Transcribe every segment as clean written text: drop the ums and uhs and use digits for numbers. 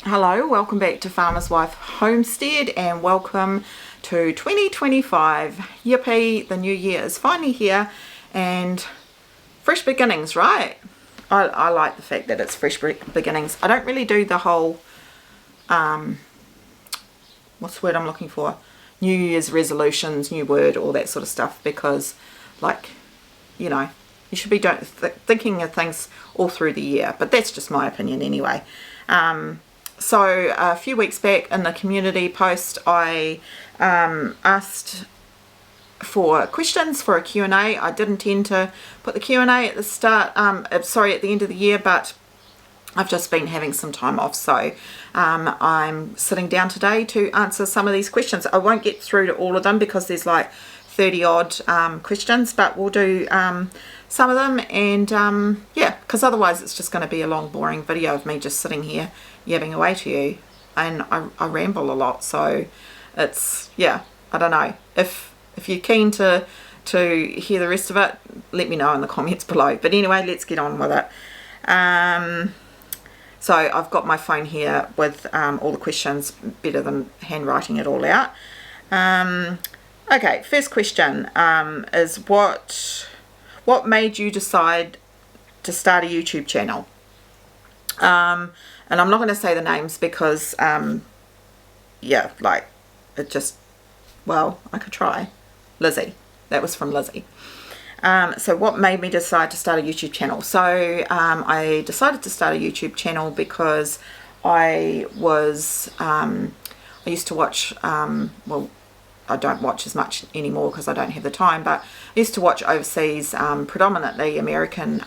Hello, welcome back to Farmer's Wife Homestead and welcome to 2025. Yippee, the new year is finally here and fresh beginnings, right? I like the fact that it's fresh beginnings. I don't really do the whole, what's the word I'm looking for? New Year's resolutions, new word, all that sort of stuff, because like, you know, you should be thinking of things all through the year, but that's just my opinion anyway. So a few weeks back in the community post, I asked for questions for a Q&A. I did intend to put the Q&A at the start, at the end of the year, but I've just been having some time off, so I'm sitting down today to answer some of these questions. I won't get through to all of them because there's like 30 odd questions, but we'll do some of them, and yeah, because otherwise it's just going to be a long boring video of me just sitting here yabbing away to you, and I ramble a lot, so it's, yeah, I don't know. If you're keen to hear the rest of it, let me know in the comments below. But anyway, let's get on with it. So I've got my phone here with all the questions, better than handwriting it all out. Okay, first question is what made you decide to start a YouTube channel? And I'm not going to say the names because, yeah, like, it just, well, I could try. Lizzie. That was from Lizzie. So what made me decide to start a YouTube channel? So I decided to start a YouTube channel because I used to watch, well, I don't watch as much anymore because I don't have the time, but I used to watch overseas, predominantly American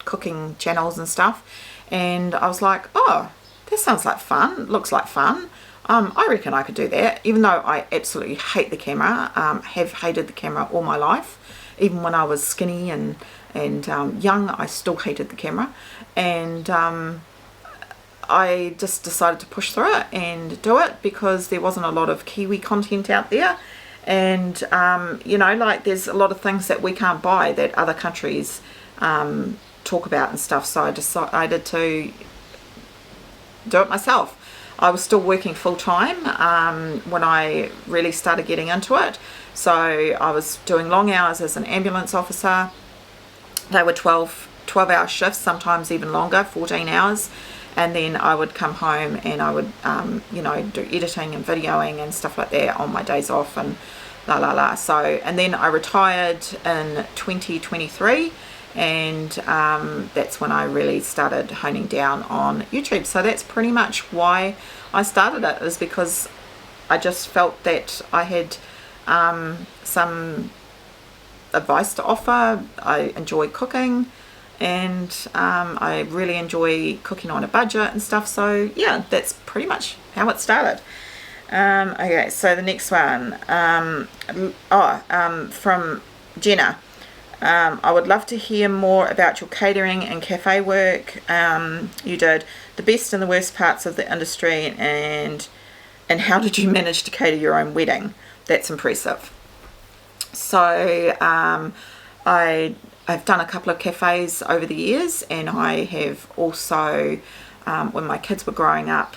cooking channels and stuff, and I was like, oh, that sounds like fun, looks like fun. I reckon I could do that, even though I absolutely hate the camera, have hated the camera all my life. Even when I was skinny and young, I still hated the camera, and I just decided to push through it and do it because there wasn't a lot of Kiwi content out there, and you know, like, there's a lot of things that we can't buy that other countries talk about and stuff, so I decided to do it myself. I was still working full-time when I really started getting into it, so I was doing long hours as an ambulance officer. They were 12-hour shifts, sometimes even longer, 14 hours, and then I would come home and I would you know, do editing and videoing and stuff like that on my days off and so, and then I retired in 2023, and that's when I really started honing down on YouTube. So that's pretty much why I started it, is because I just felt that I had some advice to offer. I enjoy cooking, and I really enjoy cooking on a budget and stuff, so yeah, that's pretty much how it started. Okay, so the next one, from Jenna. I would love to hear more about your catering and cafe work. You did the best and the worst parts of the industry, and how did you manage to cater your own wedding? That's impressive. So I've done a couple of cafes over the years, and I have also, when my kids were growing up,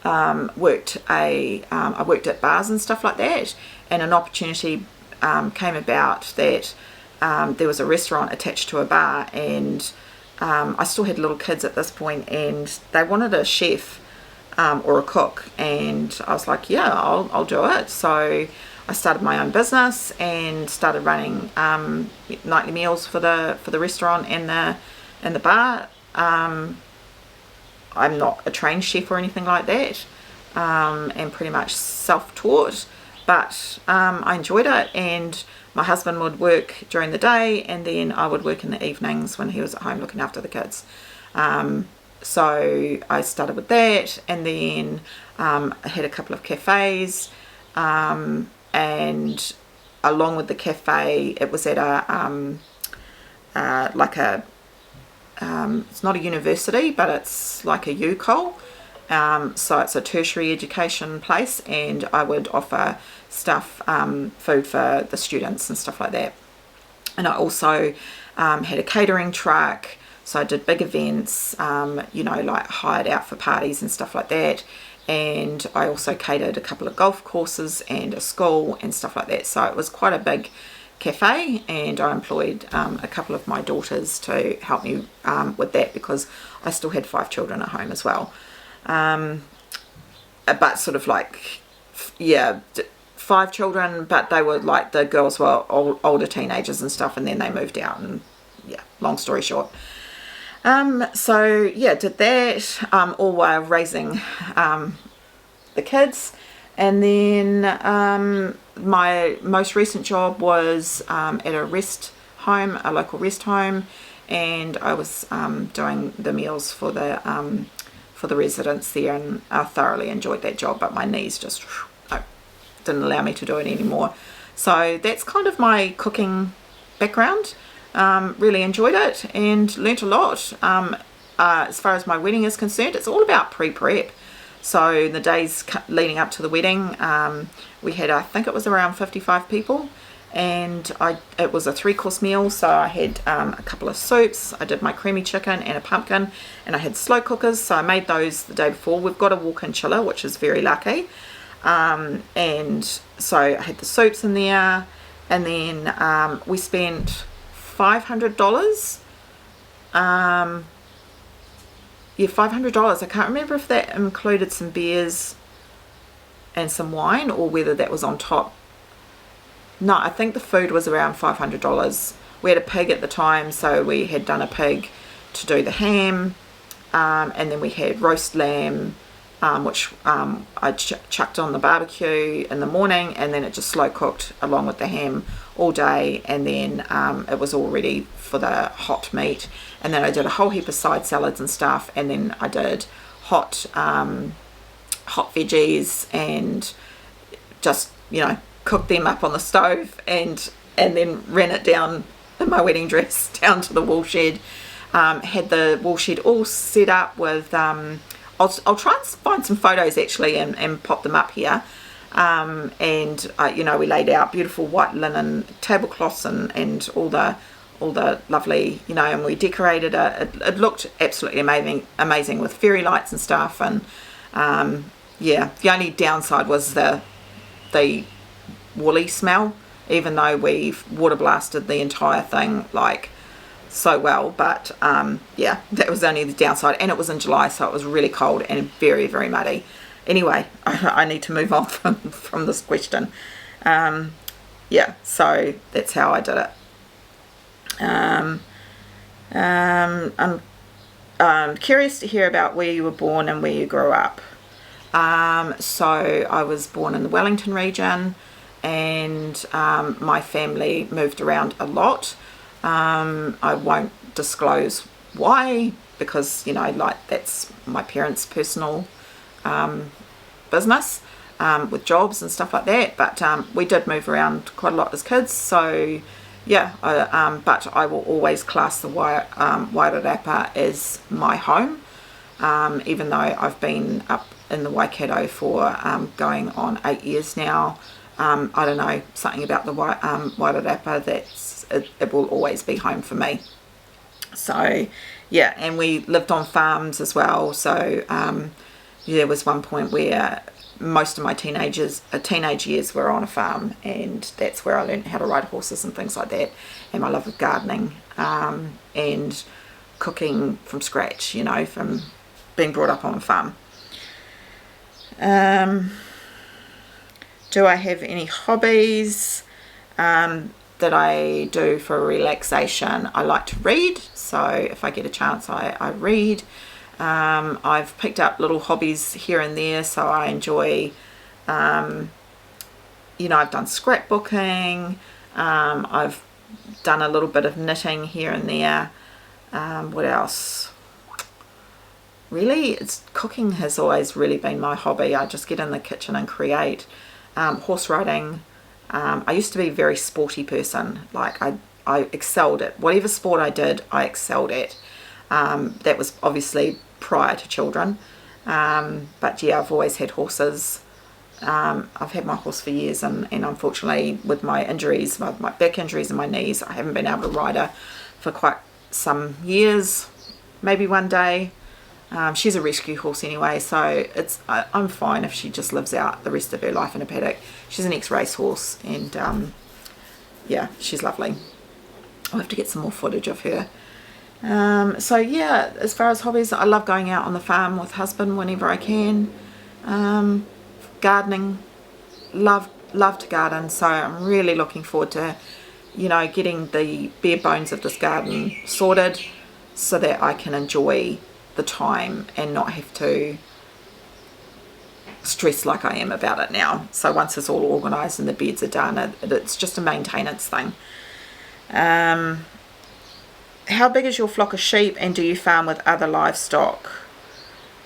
I worked at bars and stuff like that, and an opportunity came about that there was a restaurant attached to a bar, and I still had little kids at this point, and they wanted a chef or a cook, and I was like, yeah, I'll do it. So I started my own business and started running nightly meals for the restaurant and the bar. I'm not a trained chef or anything like that, and pretty much self-taught, but I enjoyed it, and my husband would work during the day, and then I would work in the evenings when he was at home looking after the kids. So I started with that, and then I had a couple of cafes, and along with the cafe, it was at it's not a university, but it's like a UCOL, so it's a tertiary education place, and I would offer stuff, food for the students and stuff like that. And I also had a catering truck, So I did big events, you know, like hired out for parties and stuff like that. And I also catered a couple of golf courses and a school and stuff like that. So it was quite a big cafe, and I employed a couple of my daughters to help me with that, because I still had 5 children at home as well. But sort of like, yeah, 5 children, but they were like, the girls were older teenagers and stuff, and then they moved out, and yeah, long story short. So yeah, did that all while raising the kids. And then my most recent job was at a rest home, a local rest home, and I was doing the meals for the residents there, and I thoroughly enjoyed that job, but my knees just didn't allow me to do it anymore. So that's kind of my cooking background. Really enjoyed it and learnt a lot. As far as my wedding is concerned, it's all about pre-prep. So the days leading up to the wedding, we had, I think it was around 55 people, and it was a 3-course meal. So I had a couple of soups, I did my creamy chicken and a pumpkin, and I had slow cookers, so I made those the day before. We've got a walk-in chiller, which is very lucky. And so I had the soups in there, and then we spent $500. Yeah, $500. I can't remember if that included some beers and some wine, or whether that was on top. No, I think the food was around $500. We had a pig at the time, so we had done a pig to do the ham, and then we had roast lamb, which I chucked on the barbecue in the morning, and then it just slow cooked along with the ham all day, and then it was all ready for the hot meat. And then I did a whole heap of side salads and stuff, and then I did hot veggies, and just, you know, cooked them up on the stove, and then ran it down in my wedding dress down to the wool shed. Had the wool shed all set up with I'll try and find some photos actually and pop them up here. And you know, we laid out beautiful white linen tablecloths and all the lovely, you know, and we decorated it. It looked absolutely amazing with fairy lights and stuff. And yeah, the only downside was the woolly smell, even though we've water blasted the entire thing like so well. But yeah, that was only the downside, and it was in July, so it was really cold and very, very muddy. Anyway, I need to move on from this question. Yeah, so that's how I did it. I'm curious to hear about where you were born and where you grew up. So I was born in the Wellington region, and my family moved around a lot. I won't disclose why, because, you know, like, that's my parents' personal business with jobs and stuff like that. But we did move around quite a lot as kids. So yeah, but I will always class the Wairarapa as my home, even though I've been up in the Waikato for going on 8 years now. I don't know, something about the Wairarapa, it will always be home for me. So yeah, and we lived on farms as well. So there was one point where most of my teenage years were on a farm, and that's where I learned how to ride horses and things like that, and my love of gardening and cooking from scratch, you know, from being brought up on a farm. Do I have any hobbies that I do for relaxation? I like to read, so if I get a chance I read. I've picked up little hobbies here and there, so I enjoy, you know, I've done scrapbooking, I've done a little bit of knitting here and there. What else? Really, cooking has always really been my hobby. I just get in the kitchen and create. Horse riding. I used to be a very sporty person. Like, I excelled at whatever sport I did, I excelled at. That was obviously prior to children, but yeah, I've always had horses. I've had my horse for years, and unfortunately with my injuries, my back injuries and my knees, I haven't been able to ride her for quite some years, maybe one day. She's a rescue horse anyway, so I'm fine if she just lives out the rest of her life in a paddock. She's an ex-race horse, and yeah, she's lovely. I'll have to get some more footage of her. So yeah, as far as hobbies, I love going out on the farm with husband whenever I can. Gardening, love to garden, so I'm really looking forward to, you know, getting the bare bones of this garden sorted so that I can enjoy the time and not have to stress like I am about it now. So once it's all organised and the beds are done, it's just a maintenance thing. How big is your flock of sheep, and do you farm with other livestock?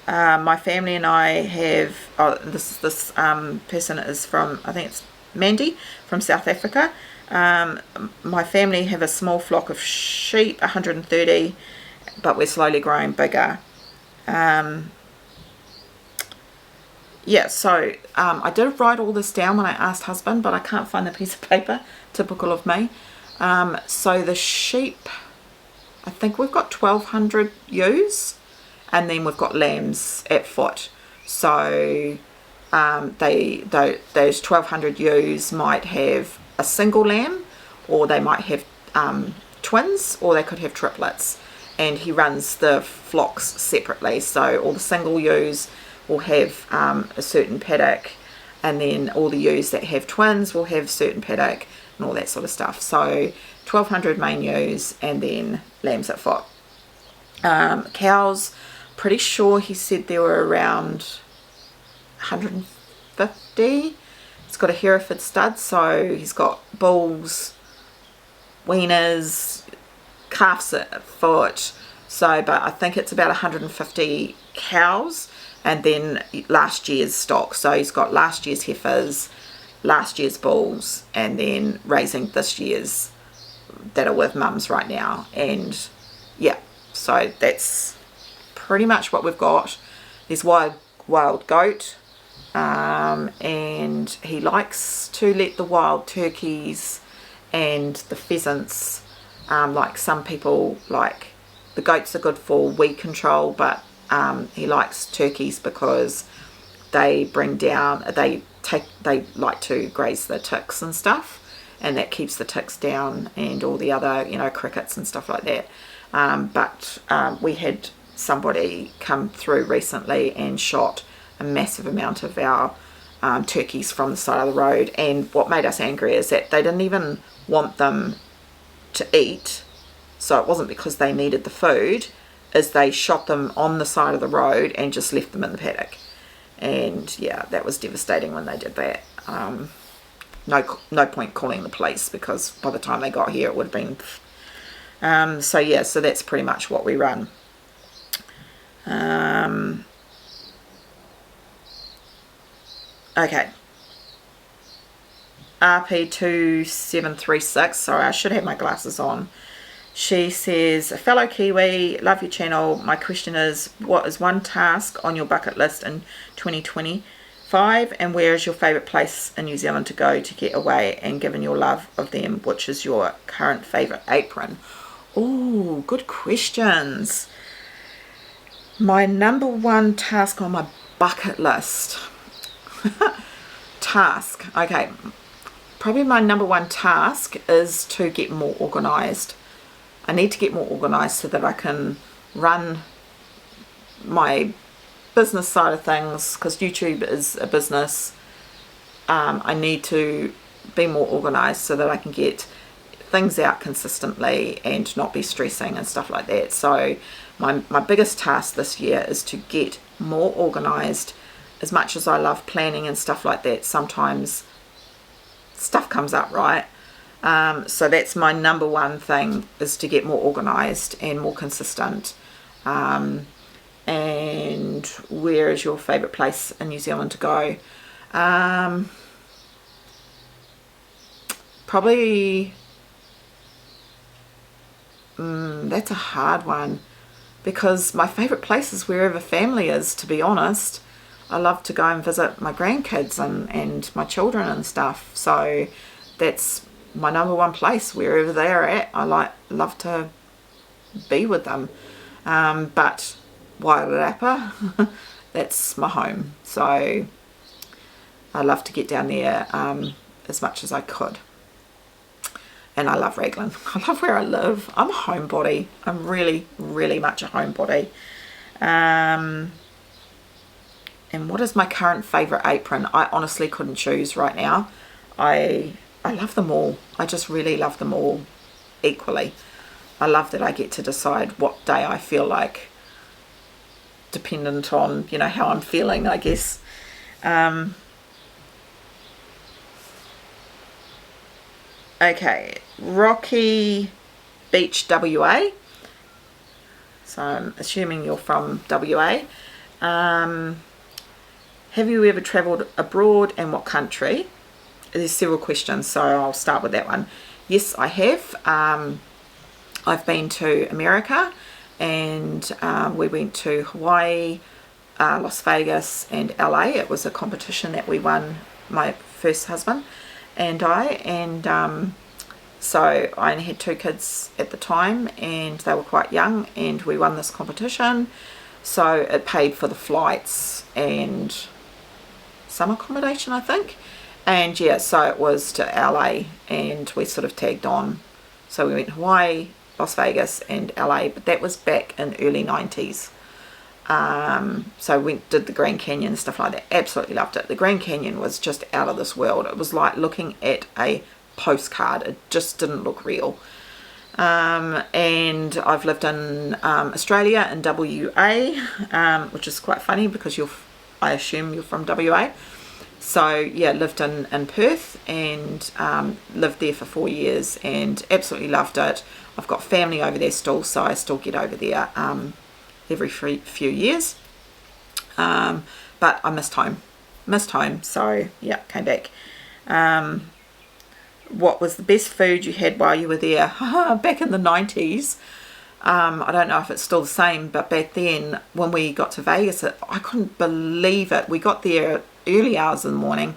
My family and I have, this person is from, I think it's Mandy, from South Africa. My family have a small flock of sheep, 130, but we're slowly growing bigger. Yeah, so I did write all this down when I asked husband, but I can't find the piece of paper, typical of me. So the sheep, I think we've got 1,200 ewes, and then we've got lambs at foot. So those 1,200 ewes might have a single lamb, or they might have twins, or they could have triplets. And he runs the flocks separately, so all the single ewes will have a certain paddock, and then all the ewes that have twins will have certain paddock and all that sort of stuff. So 1,200 main ewes, and then lambs at foot. Cows, pretty sure he said there were around 150. He's got a Hereford stud, so he's got bulls, weaners, calves at foot, so, but I think it's about 150 cows, and then last year's stock. So he's got last year's heifers, last year's bulls, and then raising this year's that are with mums right now. And yeah, so that's pretty much what we've got. There's wild goat, and he likes to let the wild turkeys and the pheasants, like some people, like the goats are good for weed control, but he likes turkeys because they bring down, they like to graze the ticks and stuff, and that keeps the ticks down and all the other, you know, crickets and stuff like that. But we had somebody come through recently and shot a massive amount of our turkeys from the side of the road, and what made us angry is that they didn't even want them to eat, so it wasn't because they needed the food, is they shot them on the side of the road and just left them in the paddock. And yeah, that was devastating when they did that. No point calling the police, because by the time they got here it would have been so yeah, so that's pretty much what we run. Okay, RP2736, sorry, I should have my glasses on. She says, a fellow Kiwi, love your channel. My question is, what is one task on your bucket list in 2025, and where is your favourite place in New Zealand to go to get away, and given your love of them, which is your current favourite apron? Oh, good questions. My number one task on my bucket list. Task, okay. Probably my number one task is to get more organised. I need to get more organised so that I can run my business side of things, because YouTube is a business. I need to be more organised so that I can get things out consistently and not be stressing and stuff like that. So my biggest task this year is to get more organised. As much as I love planning and stuff like that, sometimes stuff comes up, right? So that's my number one thing, is to get more organised and more consistent. And where is your favourite place in New Zealand to go? Probably, that's a hard one, because my favourite place is wherever family is, to be honest. I love to go and visit my grandkids and my children and stuff, so that's my number one place, wherever they are at. I love to be with them. But Wairarapa, that's my home. So I love to get down there as much as I could. And I love Raglan. I love where I live. I'm a homebody. I'm really, really much a homebody. And what is my current favourite apron? I honestly couldn't choose right now. I love them all. I just really love them all equally. I love that I get to decide what day I feel like, dependent on, you know, how I'm feeling, I guess. Okay, Rocky Beach, WA. So I'm assuming you're from WA. Have you ever travelled abroad, and what country? There's several questions, so I'll start with that one. Yes, I have. I've been to America, and we went to Hawaii, Las Vegas and LA. It was a competition that we won, my first husband and I, and so I only had 2 kids at the time, and they were quite young, and we won this competition, so it paid for the flights and some accommodation, I think. And yeah, so it was to LA, and we sort of tagged on, so we went Hawaii, Las Vegas and LA, but that was back in early 90s. So we did the Grand Canyon and stuff like that. Absolutely loved it. The Grand Canyon was just out of this world. It was like looking at a postcard. It just didn't look real. And I've lived in Australia and WA, which is quite funny because I assume you're from WA. So yeah, lived in Perth, and lived there for 4 years and absolutely loved it. I've got family over there still, so I still get over there every few years. But I missed home, so yeah, came back. What was the best food you had while you were there? Back in the 90s. I don't know if it's still the same, but back then when we got to Vegas, I couldn't believe it. We got there early hours in the morning,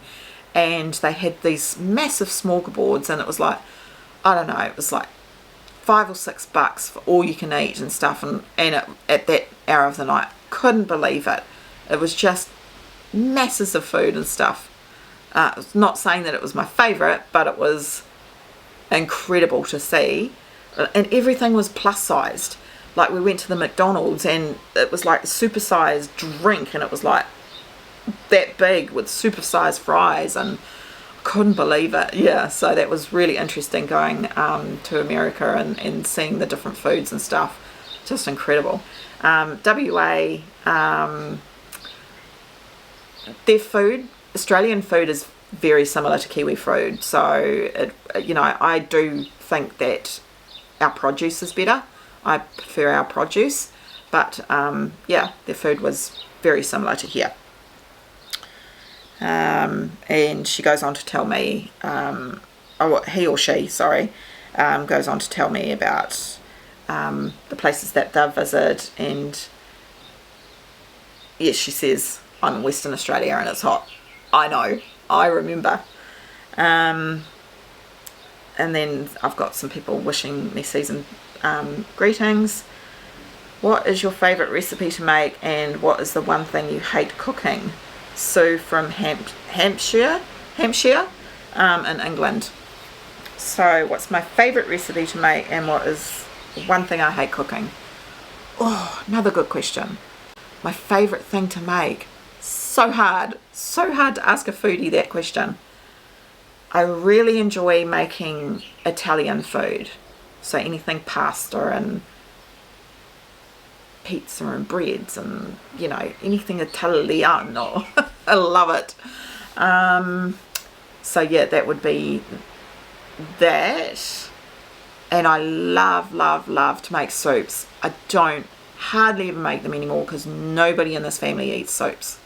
and they had these massive smorgasbords, and it was like, I don't know, it was like $5 or $6 for all you can eat and stuff, and at that hour of the night, couldn't believe it. It was just masses of food and stuff. Not saying that it was my favourite, but it was incredible to see, and everything was plus sized. Like we went to the McDonald's, and it was like a super sized drink, and it was like that big with super sized fries, and couldn't believe it. Yeah, so that was really interesting going to America and seeing the different foods and stuff. Just incredible. WA, their food, Australian food, is very similar to Kiwi food, so you know, I do think that our produce is better. I prefer our produce, but yeah, their food was very similar to here. And she goes on to tell me, he or she, sorry, goes on to tell me about the places that they've visited, and yes, she says, I'm in Western Australia and it's hot. I know, I remember. And then I've got some people wishing me season greetings. What is your favourite recipe to make, and what is the one thing you hate cooking? Sue from Hampshire in England. So what's my favourite recipe to make, and what is one thing I hate cooking? Oh, another good question. My favourite thing to make. So hard to ask a foodie that question. I really enjoy making Italian food, so anything pasta and pizza and breads and, you know, anything Italiano. I love it. So yeah, that would be that. And I love to make soups. I don't hardly ever make them anymore because nobody in this family eats soups.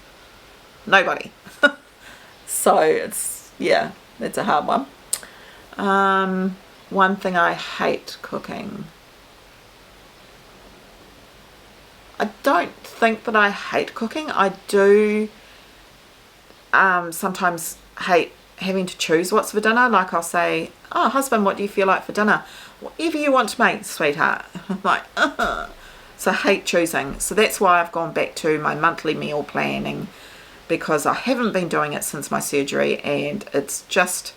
Nobody. So it's, yeah, that's a hard one. One thing I hate cooking. I don't think that I hate cooking. I do sometimes hate having to choose what's for dinner. Like I'll say, oh husband, what do you feel like for dinner? Whatever you want to make, sweetheart. I'm like, So I hate choosing. So that's why I've gone back to my monthly meal planning, because I haven't been doing it since my surgery, and it's just,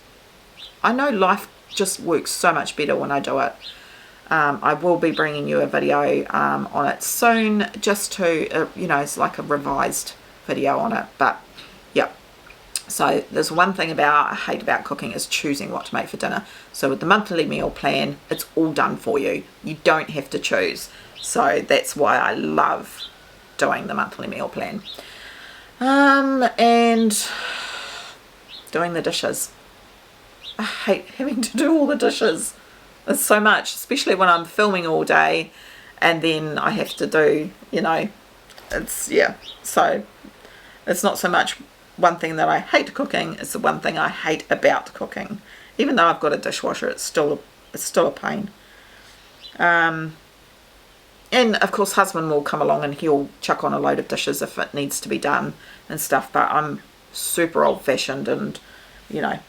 I know life just works so much better when I do it. I will be bringing you a video on it soon, just to, it's like a revised video on it. But yeah, so there's one thing I hate about cooking is choosing what to make for dinner. So with the monthly meal plan, it's all done for you. You don't have to choose. So that's why I love doing the monthly meal plan. And doing the dishes. I hate having to do all the dishes. It's so much, especially when I'm filming all day and then I have to do, so it's not so much one thing that I hate cooking, it's the one thing I hate about cooking. Even though I've got a dishwasher, it's still a pain. And of course husband will come along and he'll chuck on a load of dishes if it needs to be done and stuff, but I'm super old-fashioned, and I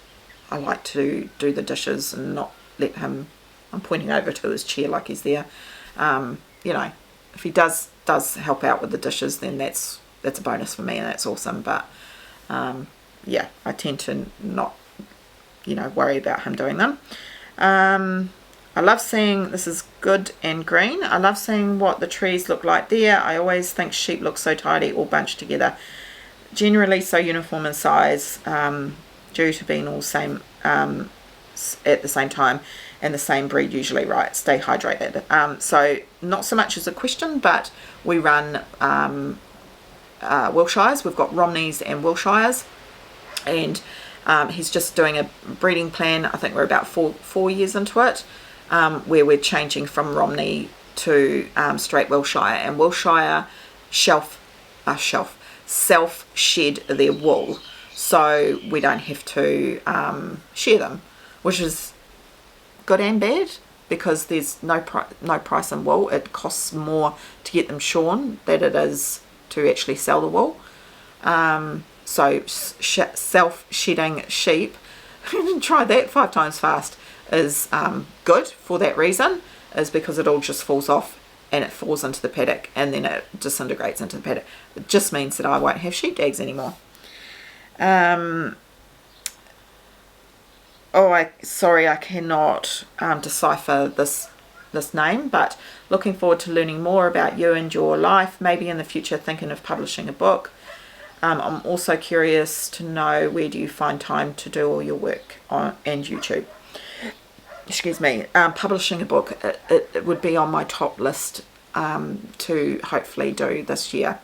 like to do the dishes and not let him. I'm pointing over to his chair like he's there. If he does help out with the dishes, then that's a bonus for me, and that's awesome. But I tend to not worry about him doing them. I love seeing, this is good and green, I love seeing what the trees look like there. I always think sheep look so tidy, all bunched together, generally so uniform in size, due to being all same at the same time, and the same breed usually, right? Stay hydrated. So not so much as a question, but we run Wiltshires. We've got Romneys and Wiltshires, and he's just doing a breeding plan. I think we're about four years into it, where we're changing from Romney to straight Wiltshire, and Wiltshire self-shed their wool, so we don't have to shear them, which is good and bad, because there's no price in wool. It costs more to get them shorn than it is to actually sell the wool. So self-shedding sheep, try that 5 times fast, is good for that reason, is because it all just falls off and it falls into the paddock and then it disintegrates into the paddock. It just means that I won't have sheep dags anymore. I cannot decipher this name, but looking forward to learning more about you and your life, maybe in the future thinking of publishing a book. I'm also curious to know, where do you find time to do all your work and YouTube? Excuse me. Publishing a book, it would be on my top list to hopefully do this year.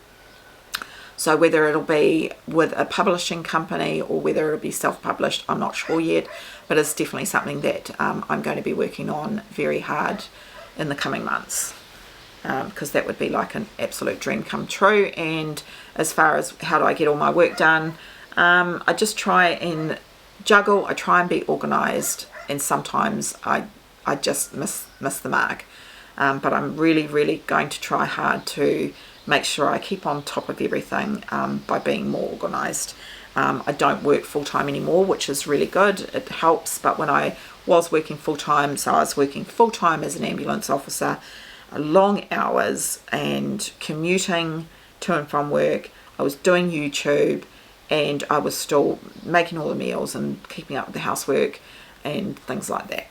So whether it'll be with a publishing company or whether it'll be self-published, I'm not sure yet, but it's definitely something that I'm going to be working on very hard in the coming months, because that would be like an absolute dream come true. And as far as how do I get all my work done, I just try and juggle, I try and be organised, and sometimes I just miss the mark. But I'm really going to try hard to make sure I keep on top of everything by being more organised. I don't work full-time anymore, which is really good. It helps, but when I was working full-time, so I was working full-time as an ambulance officer, long hours and commuting to and from work. I was doing YouTube, and I was still making all the meals and keeping up with the housework and things like that.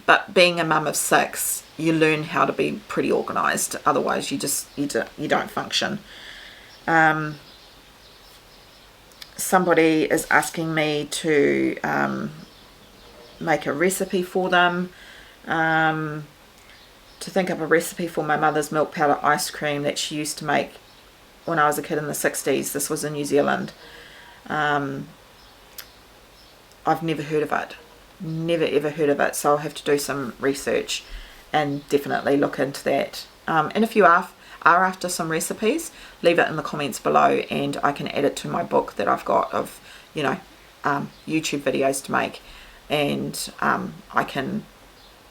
But being a mum of 6, you learn how to be pretty organised. Otherwise, you don't function. Somebody is asking me to make a recipe for them. To think up a recipe for my mother's milk powder ice cream that she used to make when I was a kid in the 60s. This was in New Zealand. I've never heard of it. Never ever heard of it, so I'll have to do some research and definitely look into that. And if you are after some recipes, leave it in the comments below, and I can add it to my book that I've got of YouTube videos to make, and I can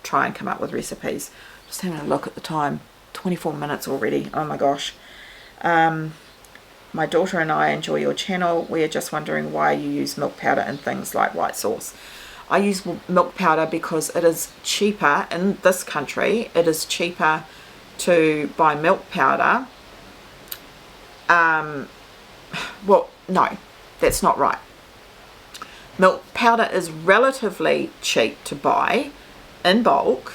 try and come up with recipes. Just having a look at the time, 24 minutes already. Oh my gosh. My daughter and I enjoy your channel. We are just wondering why you use milk powder in things like white sauce. I use milk powder because it is cheaper in this country. It is cheaper to buy milk powder, well, no, that's not right. Milk powder is relatively cheap to buy in bulk,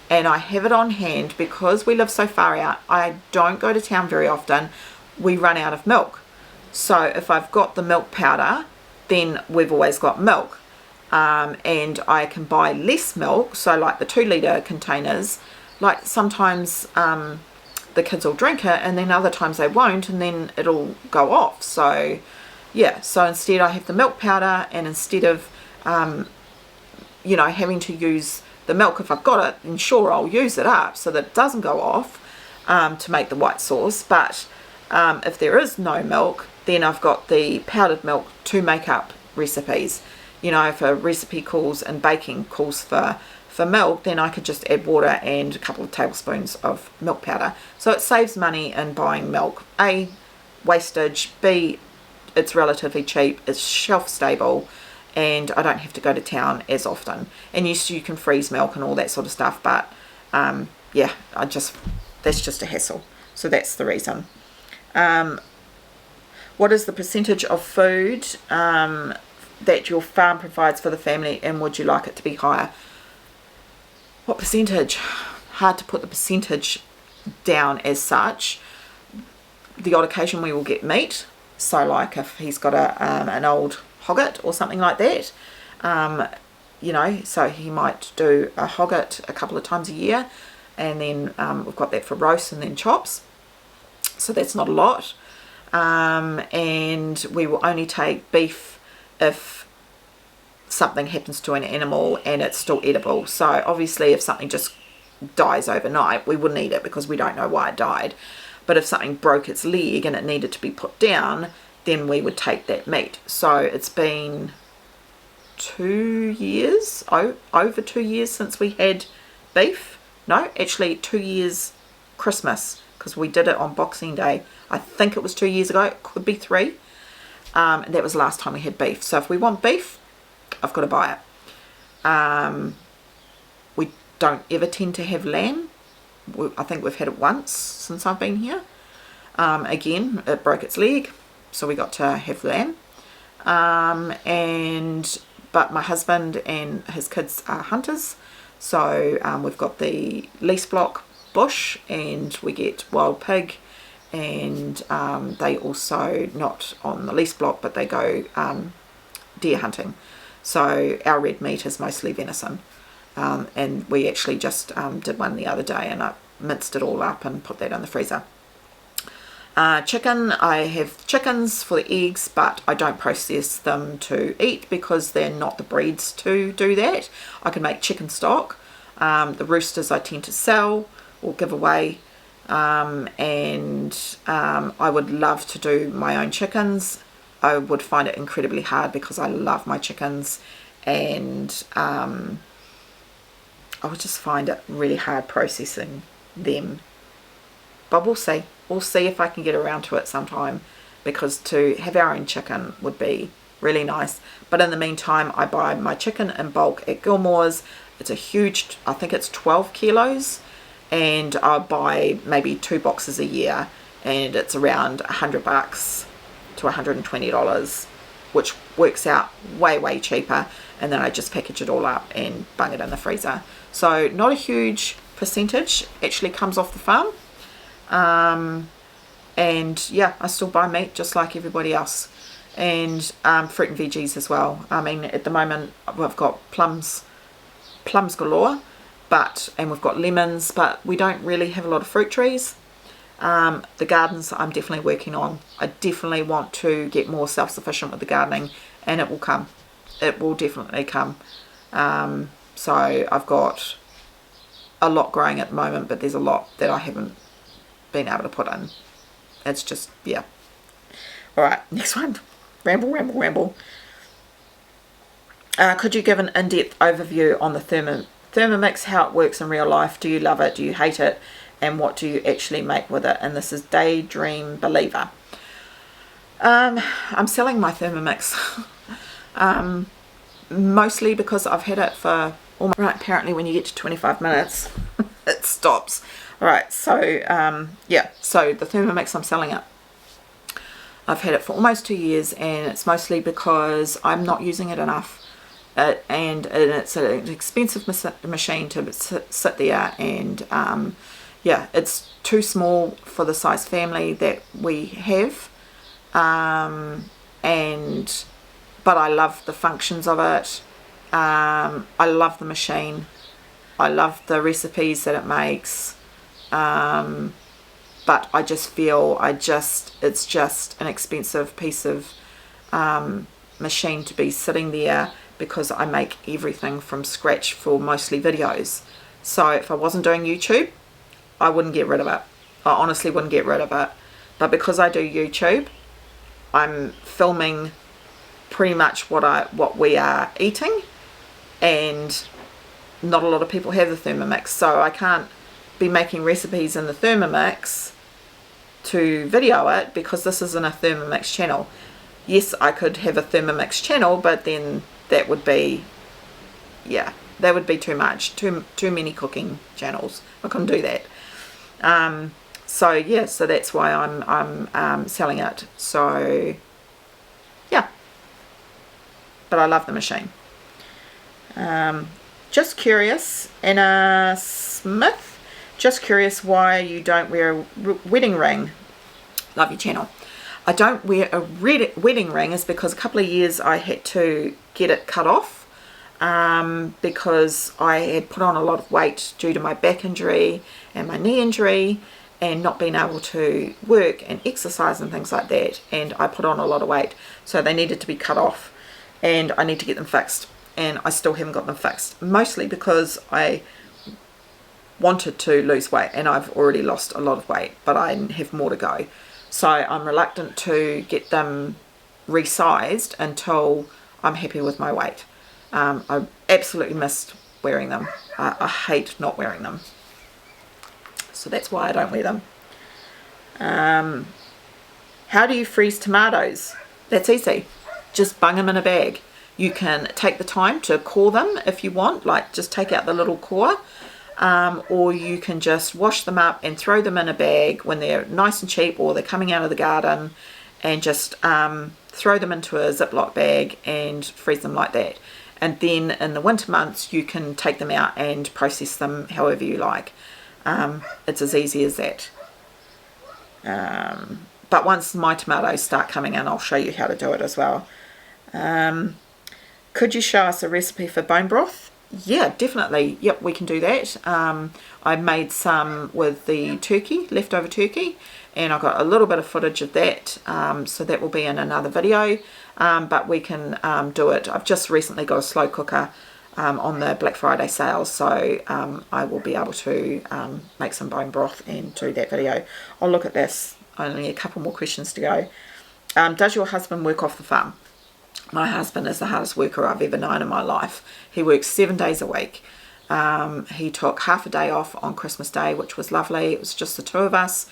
and I have it on hand because we live so far out. I don't go to town very often. We run out of milk. So if I've got the milk powder, then we've always got milk. And I can buy less milk, so like the 2 litre containers, like sometimes the kids will drink it and then other times they won't, and then it'll go off. So yeah, so instead I have the milk powder, and instead of you know, having to use the milk if I've got it, and sure, I'll use it up so that it doesn't go off to make the white sauce. But if there is no milk, then I've got the powdered milk to make up recipes. You know, if a recipe calls and baking calls for milk, then I could just add water and a couple of tablespoons of milk powder. So it saves money in buying milk. A, wastage. B, it's relatively cheap. It's shelf stable, and I don't have to go to town as often. And yes, you can freeze milk and all that sort of stuff, but yeah, that's just a hassle. So that's the reason. What is the percentage of food that your farm provides for the family, and would you like it to be higher? What percentage? Hard to put the percentage down as such. The odd occasion we will get meat, so like if he's got an old hogget or something like that, you know, so he might do a hogget a couple of times a year, and then we've got that for roast and then chops, so that's not a lot. And we will only take beef if something happens to an animal and it's still edible. So obviously if something just dies overnight, we wouldn't eat it because we don't know why it died. But if something broke its leg and it needed to be put down, then we would take that meat. So it's been 2 years, over 2 years since we had beef. No, actually 2 years Christmas, because we did it on Boxing Day. I think it was 2 years ago, it could be 3. And that was the last time we had beef. So if we want beef, I've got to buy it. We don't ever tend to have lamb. I think we've had it once since I've been here. Again, it broke its leg, so we got to have lamb. But my husband and his kids are hunters, so we've got the lease block bush, and we get wild pig, and they also, not on the lease block, but they go deer hunting. So our red meat is mostly venison, and we actually just did one the other day, and I minced it all up and put that in the freezer. Chicken, I have chickens for the eggs, but I don't process them to eat because they're not the breeds to do that. I can make chicken stock. The roosters I tend to sell or give away, and I would love to do my own chickens. I would find it incredibly hard because I love my chickens, and I would just find it really hard processing them. But we'll see. We'll see if I can get around to it sometime, because to have our own chicken would be really nice. But in the meantime, I buy my chicken in bulk at Gilmore's. It's a huge, I think it's 12 kilos, and I buy maybe 2 boxes a year, and it's around $100 to $120, which works out way cheaper. And then I just package it all up and bung it in the freezer. So not a huge percentage actually comes off the farm. And yeah, I still buy meat just like everybody else, and fruit and veggies as well. I mean, at the moment we've got plums galore, and we've got lemons, but we don't really have a lot of fruit trees. The gardens I'm definitely working on. I definitely want to get more self-sufficient with the gardening, and it will come. It will definitely come. So I've got a lot growing at the moment, but there's a lot that I haven't been able to put in. It's just, yeah. Alright, next one. Ramble. Could you give an in-depth overview on the Thermomix, how it works in real life? Do you love it? Do you hate it? And what do you actually make with it? And this is Daydream Believer. I'm selling my Thermomix. Mostly because I've had it for almost, right, apparently when you get to 25 minutes it stops. All right, so yeah, so the Thermomix, I'm selling it. I've had it for almost 2 years, and it's mostly because I'm not using it enough. And it's an expensive machine to sit there, and yeah, it's too small for the size family that we have. And but I love the functions of it. I love the machine. I love the recipes that it makes. But I just feel it's just an expensive piece of machine to be sitting there, because I make everything from scratch for mostly videos. So if I wasn't doing YouTube, I wouldn't get rid of it. I honestly wouldn't get rid of it. But because I do YouTube, I'm filming pretty much what we are eating, and not a lot of people have the Thermomix, so I can't be making recipes in the Thermomix to video it, because this isn't a Thermomix channel. Yes, I could have a Thermomix channel, but then that would be, yeah, that would be too much, too many cooking channels. I couldn't do that. So yeah, so that's why I'm selling it. So yeah, but I love the machine. Just curious, Anna Smith, just curious why you don't wear a wedding ring. Love your channel. I don't wear a wedding ring is because a couple of years I had to get it cut off, because I had put on a lot of weight due to my back injury and my knee injury, and not being able to work and exercise and things like that, and I put on a lot of weight, so they needed to be cut off, and I need to get them fixed, and I still haven't got them fixed, mostly because I wanted to lose weight, and I've already lost a lot of weight, but I have more to go. So I'm reluctant to get them resized until I'm happy with my weight. I absolutely missed wearing them. I hate not wearing them. So that's why I don't wear them. How do you freeze tomatoes? That's easy. Just bung them in a bag. You can take the time to core them if you want, like just take out the little core. Or you can just wash them up and throw them in a bag when they're nice and cheap, or they're coming out of the garden, and just throw them into a Ziploc bag and freeze them like that. And then in the winter months you can take them out and process them however you like. It's as easy as that. But once my tomatoes start coming in, I'll show you how to do it as well. Could you show us a recipe for bone broth? Yeah, definitely. Yep, we can do that. I made some with the turkey, leftover turkey, and I got a little bit of footage of that, so that will be in another video, but we can do it. I've just recently got a slow cooker on the Black Friday sales, so I will be able to make some bone broth and do that video. I'll look at this. Only a couple more questions to go. Does your husband work off the farm? My husband is the hardest worker I've ever known in my life. He works 7 days a week. He took half a day off on Christmas Day, which was lovely. It was just the two of us,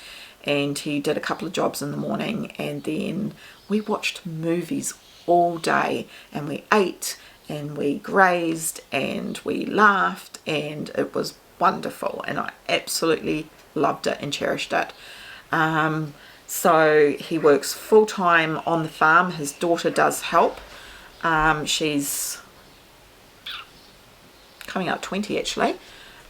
and he did a couple of jobs in the morning, and then we watched movies all day, and we ate and we grazed and we laughed, and it was wonderful, and I absolutely loved it and cherished it. So he works full-time on the farm. His daughter does help. She's coming up 20 actually,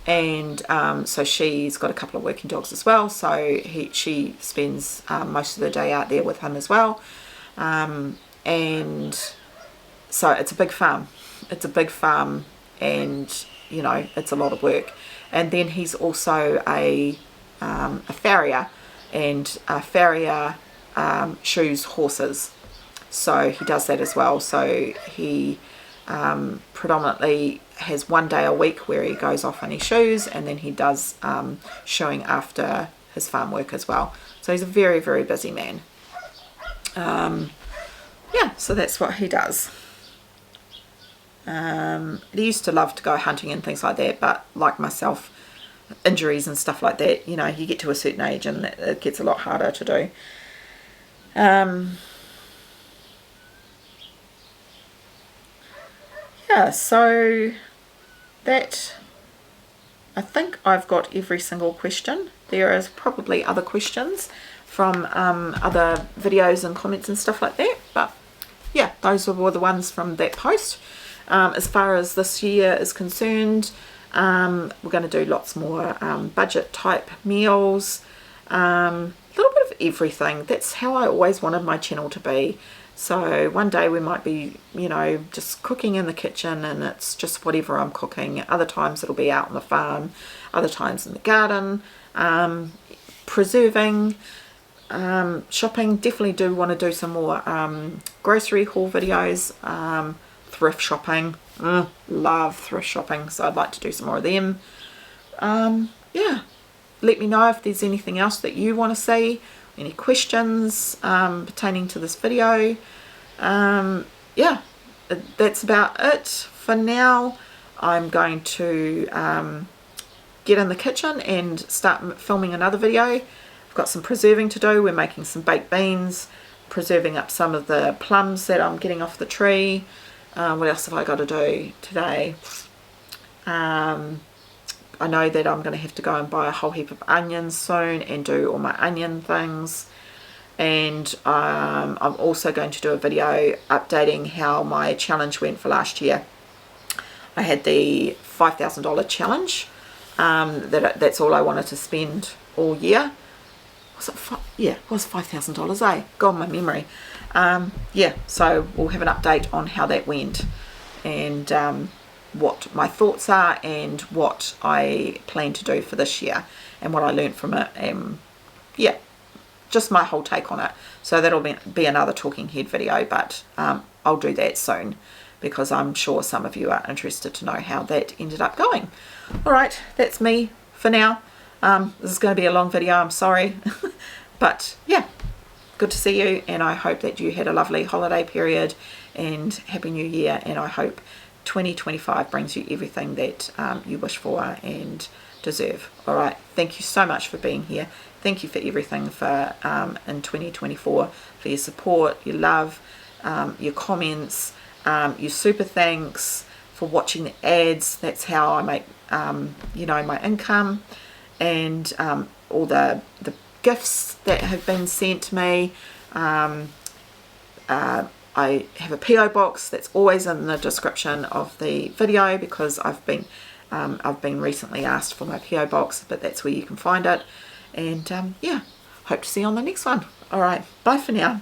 and so she's got a couple of working dogs as well, so she spends most of the day out there with him as well, and so it's a big farm. It's a big farm, and you know, it's a lot of work. And then he's also a farrier, and a farrier shoes horses, so he does that as well. So he predominantly has 1 day a week where he goes off on his shoes, and then he does shoeing after his farm work as well. So he's a very, very busy man. Yeah, so that's what he does. He used to love to go hunting and things like that, but like myself, injuries and stuff like that, you know, you get to a certain age and it gets a lot harder to do. Yeah, so that I think I've got every single question. There is probably other questions from other videos and comments and stuff like that, but yeah, those were the ones from that post. As far as this year is concerned, we're going to do lots more budget type meals, a little bit of everything. That's how I always wanted my channel to be. So one day we might be, you know, just cooking in the kitchen and it's just whatever I'm cooking. Other times it'll be out on the farm, other times in the garden, preserving, shopping. Definitely do want to do some more grocery haul videos, thrift shopping. Love thrift shopping, so I'd like to do some more of them. Yeah, let me know if there's anything else that you want to see, any questions pertaining to this video. Yeah, that's about it for now. I'm going to get in the kitchen and start filming another video. I've got some preserving to do. We're making some baked beans, preserving up some of the plums that I'm getting off the tree. What else have I got to do today? I know that I'm going to have to go and buy a whole heap of onions soon and do all my onion things. And I'm also going to do a video updating how my challenge went for last year. I had the $5,000 challenge. That's all I wanted to spend all year. Was it yeah, it was $5,000, eh? God, my memory. Yeah, so we'll have an update on how that went and what my thoughts are and what I plan to do for this year and what I learned from it. Yeah, just my whole take on it. So that'll be another talking head video, but I'll do that soon because I'm sure some of you are interested to know how that ended up going. All right, that's me for now. This is going to be a long video, I'm sorry. But yeah, good to see you, and I hope that you had a lovely holiday period and Happy New Year, and I hope 2025 brings you everything that you wish for and deserve. All right, thank you so much for being here. Thank you for everything for in 2024, for your support, your love, your comments, your super thanks, for watching the ads. That's how I make you know, my income, and all the gifts that have been sent to me. I have a PO box that's always in the description of the video because I've been recently asked for my PO box, but that's where you can find it. And yeah, hope to see you on the next one. All right, bye for now.